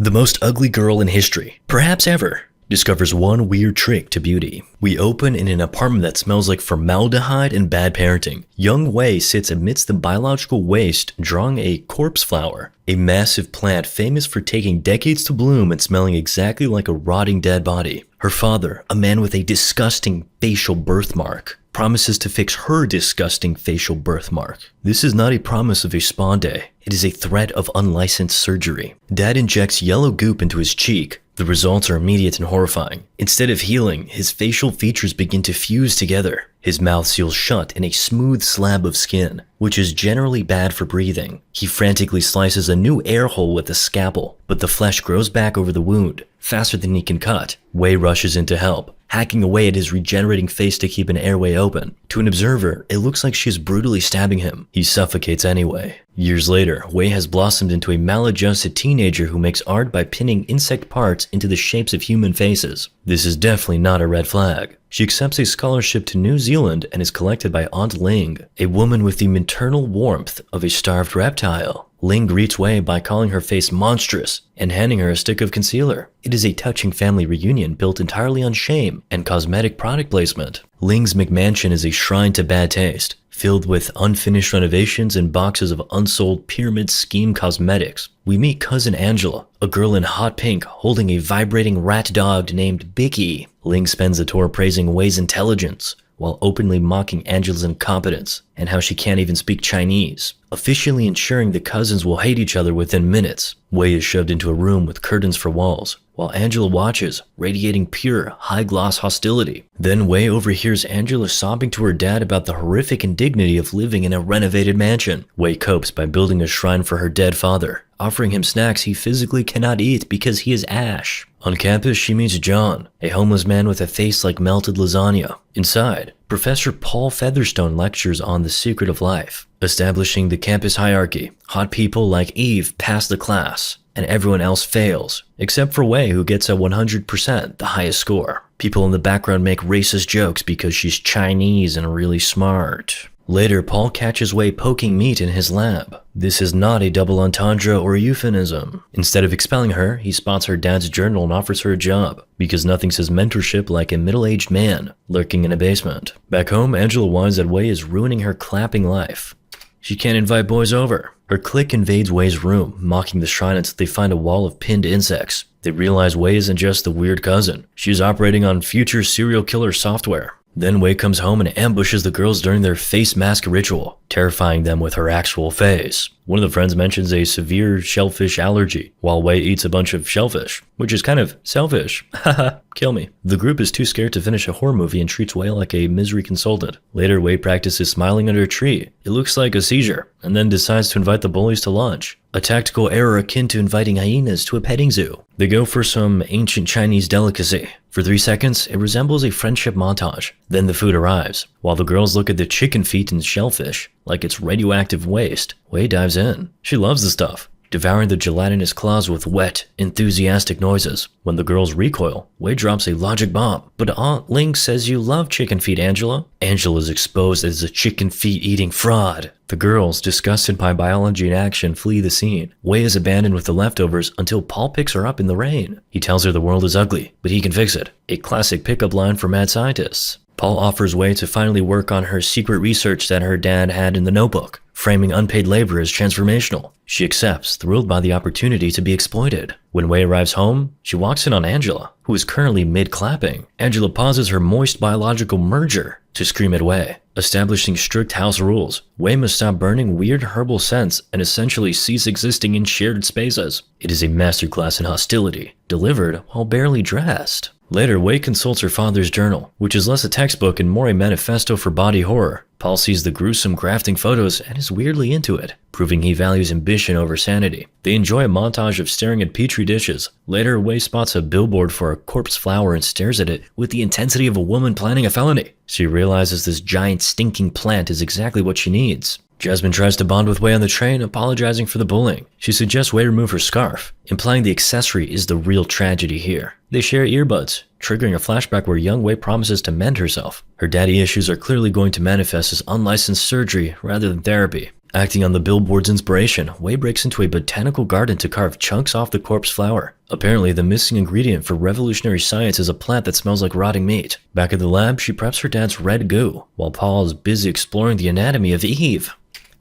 The most ugly girl in history, perhaps ever, discovers one weird trick to beauty. We open in an apartment that smells like formaldehyde and bad parenting. Young Wei sits amidst the biological waste drawing a corpse flower, a massive plant famous for taking decades to bloom and smelling exactly like a rotting dead body. Her father, a man with a disgusting facial birthmark, promises to fix her disgusting facial birthmark. This is not a promise of a spa day. It is a threat of unlicensed surgery. Dad injects yellow goop into his cheek. The results are immediate and horrifying. Instead of healing, his facial features begin to fuse together. His mouth seals shut in a smooth slab of skin, which is generally bad for breathing. He frantically slices a new air hole with a scalpel, but the flesh grows back over the wound, faster than he can cut. Wei rushes in to help, hacking away at his regenerating face to keep an airway open. To an observer, it looks like she is brutally stabbing him. He suffocates anyway. Years later, Wei has blossomed into a maladjusted teenager who makes art by pinning insect parts into the shapes of human faces. This is definitely not a red flag. She accepts a scholarship to New Zealand and is collected by Aunt Ling, a woman with the maternal warmth of a starved reptile. Ling greets Wei by calling her face monstrous and handing her a stick of concealer. It is a touching family reunion built entirely on shame and cosmetic product placement. Ling's McMansion is a shrine to bad taste, filled with unfinished renovations and boxes of unsold pyramid scheme cosmetics. We meet cousin Angela, a girl in hot pink holding a vibrating rat dog named Bicky. Ling spends the tour praising Wei's intelligence, while openly mocking Angela's incompetence and how she can't even speak Chinese, officially ensuring the cousins will hate each other within minutes. Wei is shoved into a room with curtains for walls, while Angela watches, radiating pure, high-gloss hostility. Then Wei overhears Angela sobbing to her dad about the horrific indignity of living in a renovated mansion. Wei copes by building a shrine for her dead father, offering him snacks he physically cannot eat because he is ash. On campus, she meets John, a homeless man with a face like melted lasagna. Inside, Professor Paul Featherstone lectures on the secret of life, establishing the campus hierarchy. Hot people like Eve pass the class, and everyone else fails, except for Wei, who gets a 100%, the highest score. People in the background make racist jokes because she's Chinese and really smart. Later, Paul catches Wei poking meat in his lab. This is not a double entendre or a euphemism. Instead of expelling her, he spots her dad's journal and offers her a job, because nothing says mentorship like a middle-aged man lurking in a basement. Back home, Angela whines that Wei is ruining her clapping life. She can't invite boys over. Her clique invades Wei's room, mocking the shrine until they find a wall of pinned insects. They realize Wei isn't just the weird cousin. She's operating on future serial killer software. Then Wei comes home and ambushes the girls during their face mask ritual, terrifying them with her actual face. One of the friends mentions a severe shellfish allergy, while Wei eats a bunch of shellfish, which is kind of selfish. Haha, kill me. The group is too scared to finish a horror movie and treats Wei like a misery consultant. Later, Wei practices smiling under a tree. It looks like a seizure, and then decides to invite the bullies to lunch. A tactical error akin to inviting hyenas to a petting zoo. They go for some ancient Chinese delicacy. For 3 seconds, it resembles a friendship montage. Then the food arrives. While the girls look at the chicken feet and shellfish like it's radioactive waste, Wei dives in. She loves the stuff, devouring the gelatinous claws with wet, enthusiastic noises. When the girls recoil, Wei drops a logic bomb. But Aunt Ling says you love chicken feet, Angela. Angela is exposed as a chicken feet eating fraud. The girls, disgusted by biology in action, flee the scene. Wei is abandoned with the leftovers until Paul picks her up in the rain. He tells her the world is ugly, but he can fix it. A classic pickup line for mad scientists. Paul offers Wei to finally work on her secret research that her dad had in the notebook, framing unpaid labor as transformational. She accepts, thrilled by the opportunity to be exploited. When Wei arrives home, she walks in on Angela, who is currently mid-clapping. Angela pauses her moist biological merger to scream at Wei, establishing strict house rules. Wei must stop burning weird herbal scents and essentially cease existing in shared spaces. It is a masterclass in hostility, delivered while barely dressed. Later, Wei consults her father's journal, which is less a textbook and more a manifesto for body horror. Paul sees the gruesome grafting photos and is weirdly into it, proving he values ambition over sanity. They enjoy a montage of staring at petri dishes. Later, Wei spots a billboard for a corpse flower and stares at it with the intensity of a woman planning a felony. She realizes this giant stinking plant is exactly what she needs. Jasmine tries to bond with Wei on the train, apologizing for the bullying. She suggests Wei remove her scarf, implying the accessory is the real tragedy here. They share earbuds, triggering a flashback where young Wei promises to mend herself. Her daddy issues are clearly going to manifest as unlicensed surgery rather than therapy. Acting on the billboard's inspiration, Wei breaks into a botanical garden to carve chunks off the corpse flower. Apparently, the missing ingredient for revolutionary science is a plant that smells like rotting meat. Back at the lab, she preps her dad's red goo, while Paul is busy exploring the anatomy of Eve,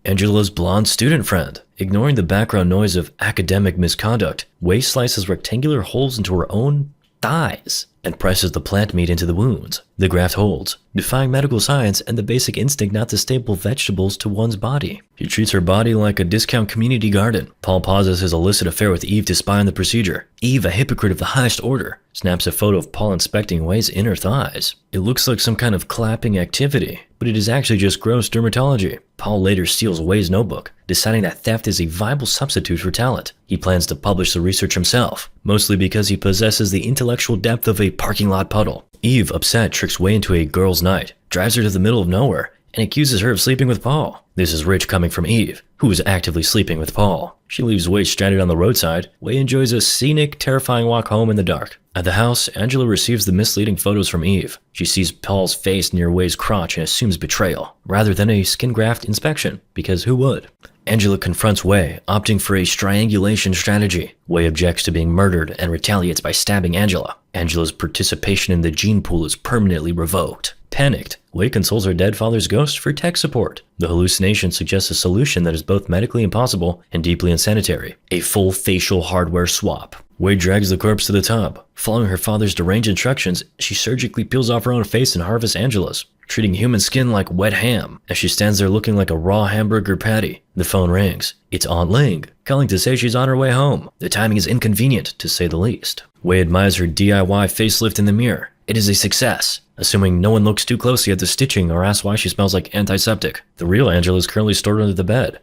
Angela's blonde student friend. Ignoring the background noise of academic misconduct, Wei slices rectangular holes into her own thighs and presses the plant meat into the wounds. The graft holds, defying medical science and the basic instinct not to staple vegetables to one's body. She treats her body like a discount community garden. Paul pauses his illicit affair with Eve to spy on the procedure. Eve, a hypocrite of the highest order, snaps a photo of Paul inspecting Wei's inner thighs. It looks like some kind of clapping activity, but it is actually just gross dermatology. Paul later steals Wei's notebook, deciding that theft is a viable substitute for talent. He plans to publish the research himself, mostly because he possesses the intellectual depth of a parking lot puddle. Eve, upset, tricks Wei into a girls' night, drives her to the middle of nowhere, and accuses her of sleeping with Paul. This is rich coming from Eve, who is actively sleeping with Paul. She leaves Wei stranded on the roadside. Wei enjoys a scenic, terrifying walk home in the dark. At the house, Angela receives the misleading photos from Eve. She sees Paul's face near Wei's crotch and assumes betrayal, rather than a skin graft inspection, because who would? Angela confronts Wei, opting for a strangulation strategy. Wei objects to being murdered and retaliates by stabbing Angela. Angela's participation in the gene pool is permanently revoked. Panicked, Wei consoles her dead father's ghost for tech support. The hallucination suggests a solution that is both medically impossible and deeply unsanitary: a full facial hardware swap. Wei drags the corpse to the tub. Following her father's deranged instructions, she surgically peels off her own face and harvests Angela's, treating human skin like wet ham. As she stands there looking like a raw hamburger patty, the phone rings. It's Aunt Ling, calling to say she's on her way home. The timing is inconvenient, to say the least. Wei admires her DIY facelift in the mirror. It is a success, assuming no one looks too closely at the stitching or asks why she smells like antiseptic. The real Angela is currently stored under the bed,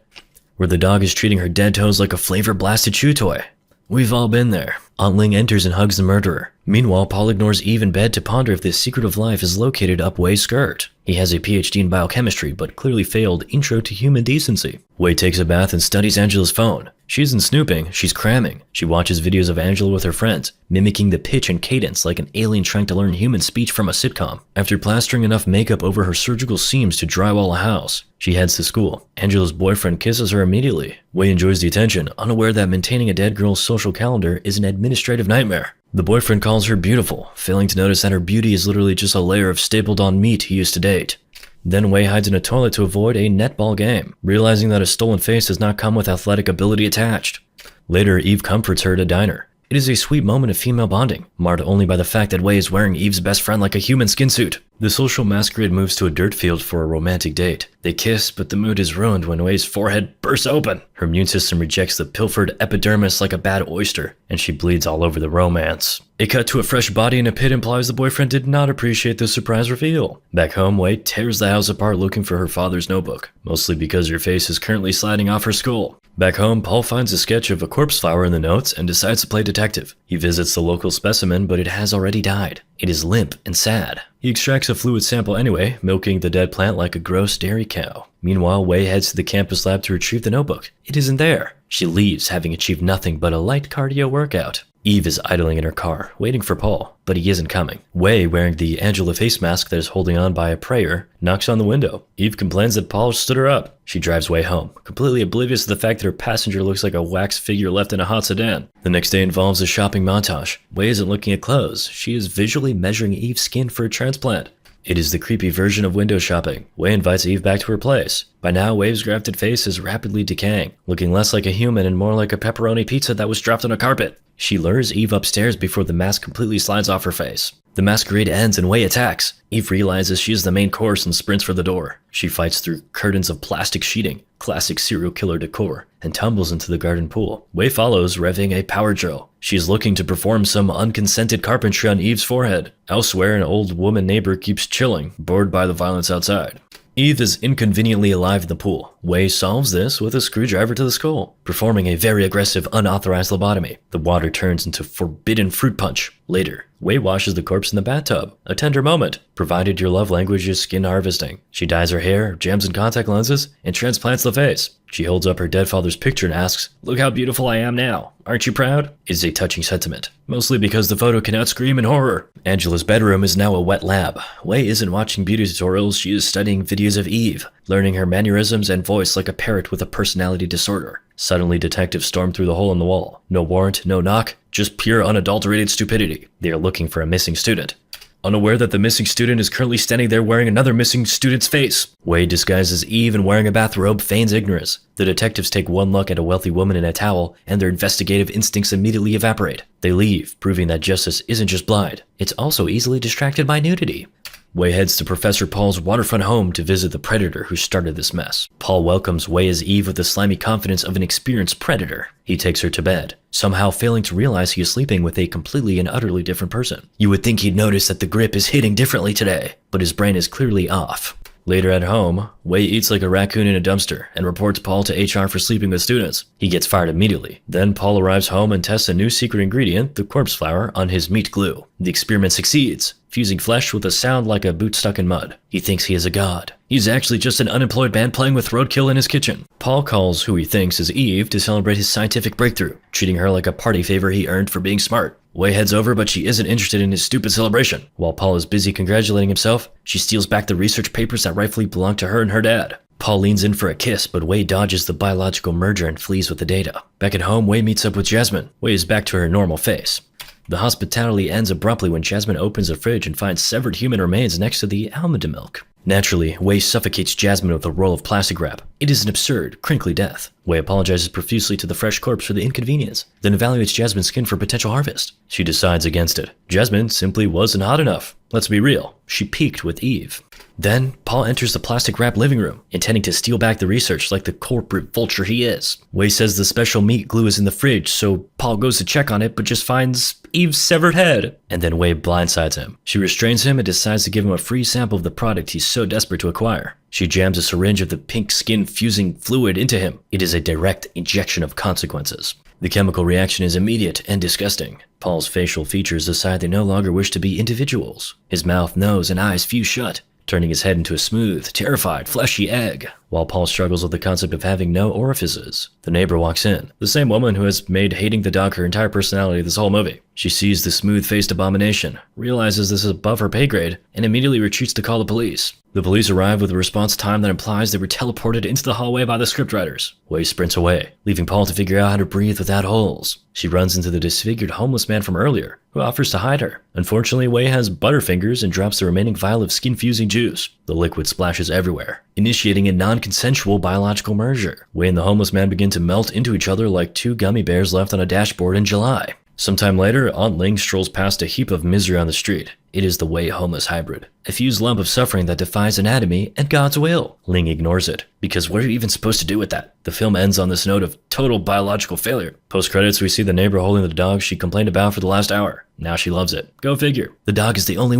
where the dog is treating her dead toes like a flavor-blasted chew toy. We've all been there. Aunt Ling enters and hugs the murderer. Meanwhile, Paul ignores Eve in bed to ponder if the secret of life is located up Wei's skirt. He has a PhD in biochemistry, but clearly failed Intro to Human Decency. Wei takes a bath and studies Angela's phone. She isn't snooping, she's cramming. She watches videos of Angela with her friends, mimicking the pitch and cadence like an alien trying to learn human speech from a sitcom. After plastering enough makeup over her surgical seams to drywall a house, she heads to school. Angela's boyfriend kisses her immediately. Wei enjoys the attention, unaware that maintaining a dead girl's social calendar is an administrative nightmare. The boyfriend calls her beautiful, failing to notice that her beauty is literally just a layer of stapled-on meat he used to date. Then Wei hides in a toilet to avoid a netball game, realizing that a stolen face does not come with athletic ability attached. Later, Eve comforts her at a diner. It is a sweet moment of female bonding, marred only by the fact that Wei is wearing Eve's best friend like a human skin suit. The social masquerade moves to a dirt field for a romantic date. They kiss, but the mood is ruined when Wei's forehead bursts open. Her immune system rejects the pilfered epidermis like a bad oyster, and she bleeds all over the romance. A cut to a fresh body in a pit implies the boyfriend did not appreciate the surprise reveal. Back home, Wei tears the house apart looking for her father's notebook, mostly because her face is currently sliding off her skull. Back home, Paul finds a sketch of a corpse flower in the notes and decides to play detective. He visits the local specimen, but it has already died. It is limp and sad. He extracts a fluid sample anyway, milking the dead plant like a gross dairy cow. Meanwhile, Wei heads to the campus lab to retrieve the notebook. It isn't there. She leaves, having achieved nothing but a light cardio workout. Eve is idling in her car, waiting for Paul, but he isn't coming. Wei, wearing the Angela face mask that is holding on by a prayer, knocks on the window. Eve complains that Paul stood her up. She drives Wei home, completely oblivious to the fact that her passenger looks like a wax figure left in a hot sedan. The next day involves a shopping montage. Wei isn't looking at clothes. She is visually measuring Eve's skin for a transplant. It is the creepy version of window shopping. Wei invites Eve back to her place. By now, Wei's grafted face is rapidly decaying, looking less like a human and more like a pepperoni pizza that was dropped on a carpet. She lures Eve upstairs before the mask completely slides off her face. The masquerade ends and Wei attacks. Eve realizes she is the main course and sprints for the door. She fights through curtains of plastic sheeting, classic serial killer decor, and tumbles into the garden pool. Wei follows, revving a power drill. She is looking to perform some unconsented carpentry on Eve's forehead. Elsewhere, an old woman neighbor keeps chilling, bored by the violence outside. Eve is inconveniently alive in the pool. Wei solves this with a screwdriver to the skull, performing a very aggressive unauthorized lobotomy. The water turns into forbidden fruit punch. Later, Wei washes the corpse in the bathtub, a tender moment, provided your love language is skin harvesting. She dyes her hair, jams in contact lenses, and transplants the face. She holds up her dead father's picture and asks, "Look how beautiful I am now. Aren't you proud?" It is a touching sentiment, mostly because the photo cannot scream in horror. Angela's bedroom is now a wet lab. Wei isn't watching beauty tutorials, she is studying videos of Eve, learning her mannerisms and voice like a parrot with a personality disorder. Suddenly, detectives storm through the hole in the wall. No warrant, no knock, just pure unadulterated stupidity. They are looking for a missing student. Unaware that the missing student is currently standing there wearing another missing student's face. Wei disguises Eve and wearing a bathrobe feigns ignorance. The detectives take one look at a wealthy woman in a towel, and their investigative instincts immediately evaporate. They leave, proving that justice isn't just blind, it's also easily distracted by nudity. Wei heads to Professor Paul's waterfront home to visit the predator who started this mess. Paul welcomes Wei as Eve with the slimy confidence of an experienced predator. He takes her to bed, somehow failing to realize he is sleeping with a completely and utterly different person. You would think he'd notice that the grip is hitting differently today, but his brain is clearly off. Later at home, Wei eats like a raccoon in a dumpster and reports Paul to HR for sleeping with students. He gets fired immediately. Then Paul arrives home and tests a new secret ingredient, the corpse flour, on his meat glue. The experiment succeeds, fusing flesh with a sound like a boot stuck in mud. He thinks he is a god. He's actually just an unemployed man playing with roadkill in his kitchen. Paul calls who he thinks is Eve to celebrate his scientific breakthrough, treating her like a party favor he earned for being smart. Wei heads over, but she isn't interested in his stupid celebration. While Paul is busy congratulating himself, she steals back the research papers that rightfully belong to her and her dad. Paul leans in for a kiss, but Wei dodges the biological merger and flees with the data. Back at home, Wei meets up with Jasmine. Wei is back to her normal face. The hospitality ends abruptly when Jasmine opens a fridge and finds severed human remains next to the almond milk. Naturally, Wei suffocates Jasmine with a roll of plastic wrap. It is an absurd, crinkly death. Wei apologizes profusely to the fresh corpse for the inconvenience, then evaluates Jasmine's skin for potential harvest. She decides against it. Jasmine simply wasn't hot enough. Let's be real, she peaked with Eve. Then, Paul enters the plastic-wrapped living room, intending to steal back the research like the corporate vulture he is. Wei says the special meat glue is in the fridge, so Paul goes to check on it but just finds Eve's severed head. And then Wei blindsides him. She restrains him and decides to give him a free sample of the product he's so desperate to acquire. She jams a syringe of the pink skin-fusing fluid into him. It is a direct injection of consequences. The chemical reaction is immediate and disgusting. Paul's facial features decide they no longer wish to be individuals. His mouth, nose, and eyes fuse shut, turning his head into a smooth, terrified, fleshy egg, while Paul struggles with the concept of having no orifices. The neighbor walks in, the same woman who has made hating the dog her entire personality this whole movie. She sees the smooth-faced abomination, realizes this is above her pay grade, and immediately retreats to call the police. The police arrive with a response time that implies they were teleported into the hallway by the scriptwriters. Wei sprints away, leaving Paul to figure out how to breathe without holes. She runs into the disfigured homeless man from earlier, who offers to hide her. Unfortunately, Wei has butterfingers and drops the remaining vial of skin-fusing juice. The liquid splashes everywhere, initiating a non-consensual biological merger. Wei and the homeless man begin to melt into each other like two gummy bears left on a dashboard in July. Sometime later, Aunt Ling strolls past a heap of misery on the street. It is the Wei homeless hybrid, a fused lump of suffering that defies anatomy and God's will. Ling ignores it, because what are you even supposed to do with that? The film ends on this note of total biological failure. Post-credits, we see the neighbor holding the dog she complained about for the last hour. Now she loves it. Go figure. The dog is the only